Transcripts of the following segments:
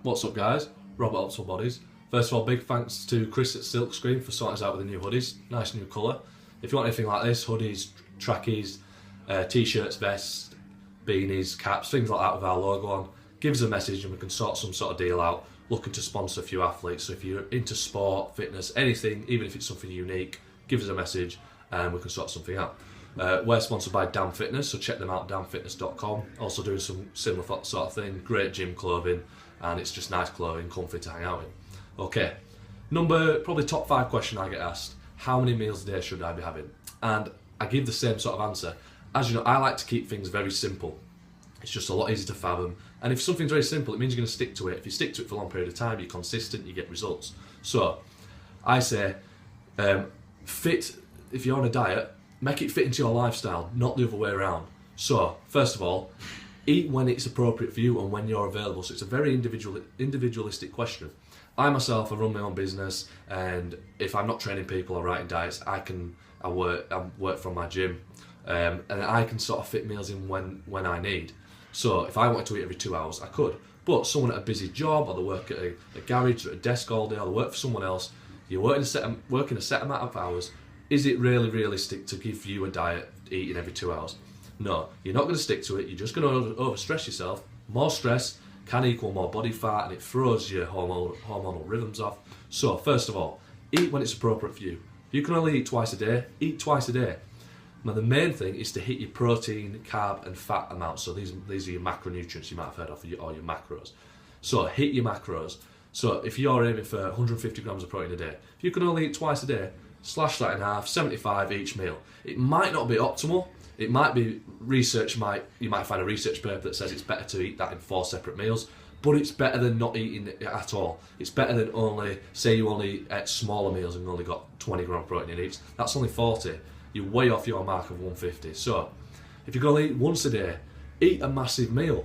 What's up guys, Robert Optimal Bodies. First of all, big thanks to Chris at Silkscreen for sorting us out with the new hoodies. Nice new colour. If you want anything like this, hoodies, trackies, t-shirts, vests, beanies, caps, things like that with our logo on, give us a message and we can sort some sort of deal out. Looking to sponsor a few athletes, so if you're into sport, fitness, anything, even if it's something unique, give us a message and we can sort something out. We're sponsored by Damn Fitness, so check them out, damnfitness.com. Also doing some similar sort of thing, great gym clothing, and it's just nice clothing, comfy to hang out in. Okay, probably top 5 question I get asked, how many meals a day should I be having? And I give the same sort of answer. As you know, I like to keep things very simple. It's just a lot easier to fathom. And if something's very simple, it means you're going to stick to it. If you stick to it for a long period of time, you're consistent, you get results. So, I say, if you're on a diet, make it fit into your lifestyle, not the other way around. So, first of all, eat when it's appropriate for you and when you're available. So it's a very individualistic question. I myself, I run my own business, and if I'm not training people or writing diets, I work from my gym, and I can sort of fit meals in when I need. So if I wanted to eat every 2 hours, I could. But someone at a busy job, or they work at a garage or a desk all day, or they work for someone else, you're working a set amount of hours. Is it really realistic to give you a diet eating every 2 hours? No, you're not going to stick to it. You're just going to overstress yourself. More stress can equal more body fat, and it throws your hormonal rhythms off. So first of all, eat when it's appropriate for you. If you can only eat twice a day, eat twice a day. Now the main thing is to hit your protein, carb and fat amounts. So these are your macronutrients you might have heard of, or your macros. So hit your macros. So if you're aiming for 150 grams of protein a day, if you can only eat twice a day, slash that in half, 75 each meal. It might not be optimal. It might be you might find a research paper that says it's better to eat that in 4 separate meals, but it's better than not eating it at all. It's better than say you only ate smaller meals and only got 20 grams of protein in each. That's only 40. You're way off your mark of 150. So if you're going to eat once a day, eat a massive meal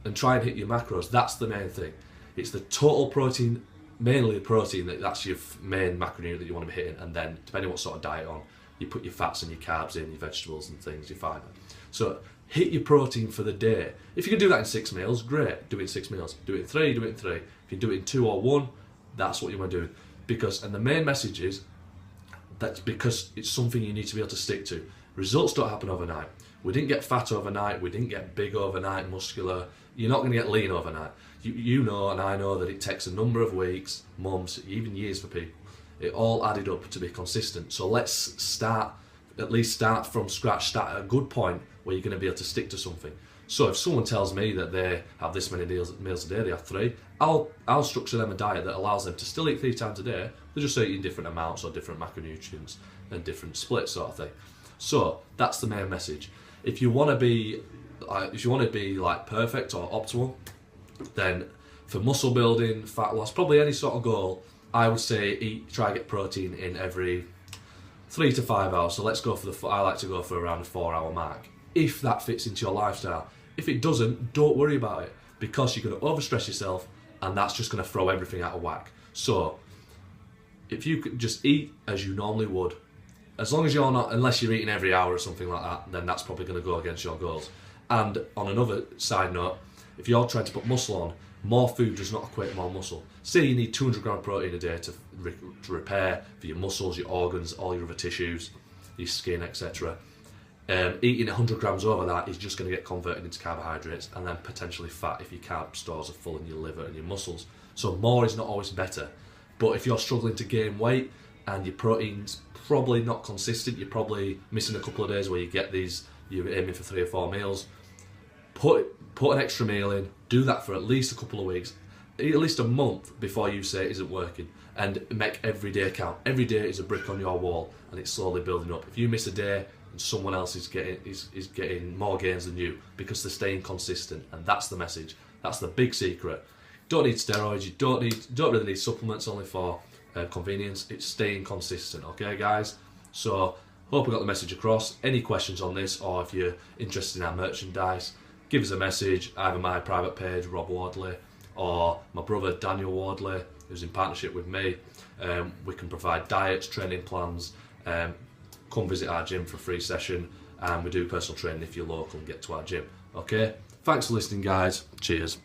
and try and hit your macros. That's the main thing. It's the total protein, mainly the protein, that's your main macronutrient that you want to be hitting, and then depending on what sort of diet you're on, you put your fats and your carbs in, your vegetables and things, your fibre. So hit your protein for the day. If you can do that in 6 meals, great. Do it in 6 meals. Do it in 3, do it in 3. If you do it in 2 or 1, that's what you want to do. And the main message is, that's because it's something you need to be able to stick to. Results don't happen overnight. We didn't get fat overnight, we didn't get big overnight, muscular. You're not going to get lean overnight. You know and I know that it takes a number of weeks, months, even years for people. It all added up to be consistent. So let's at least start from scratch, start at a good point where you're going to be able to stick to something. So if someone tells me that they have this many meals a day, they have 3, I'll structure them a diet that allows them to still eat 3 times a day. They're just eating different amounts or different macronutrients and different splits sort of thing. So that's the main message. If you want to be like perfect or optimal, then for muscle building, fat loss, probably any sort of goal, I would say try to get protein in every 3 to 5 hours. So let's go I like to go for around a 4-hour mark. If that fits into your lifestyle. If it doesn't, don't worry about it, because you're going to overstress yourself and that's just going to throw everything out of whack. So if you could just eat as you normally would, as long as you're not, unless you're eating every hour or something like that, then that's probably going to go against your goals. And on another side note, if you're trying to put muscle on, more food does not equate to more muscle. Say you need 200 grams of protein a day to repair for your muscles, your organs, all your other tissues, your skin, etc. Eating 100 grams over that is just going to get converted into carbohydrates and then potentially fat if your carb stores are full in your liver and your muscles. So more is not always better. But if you're struggling to gain weight and your protein's probably not consistent, you're probably missing a couple of days where you're aiming for 3 or 4 meals, put an extra meal in, do that for at least a couple of weeks, at least a month before you say it isn't working, and make every day count. Every day is a brick on your wall and it's slowly building up. If you miss a day and someone else is getting more gains than you because they're staying consistent, and that's the message. That's the big secret. Don't need steroids, you don't really need supplements only for convenience. It's staying consistent, okay guys? So hope I got the message across. Any questions on this, or if you're interested in our merchandise, give us a message, either my private page, Rob Wardley, or my brother Daniel Wardley, who's in partnership with me. We can provide diets, training plans. Come visit our gym for a free session, and we do personal training if you're local and get to our gym. Okay? Thanks for listening guys. Cheers.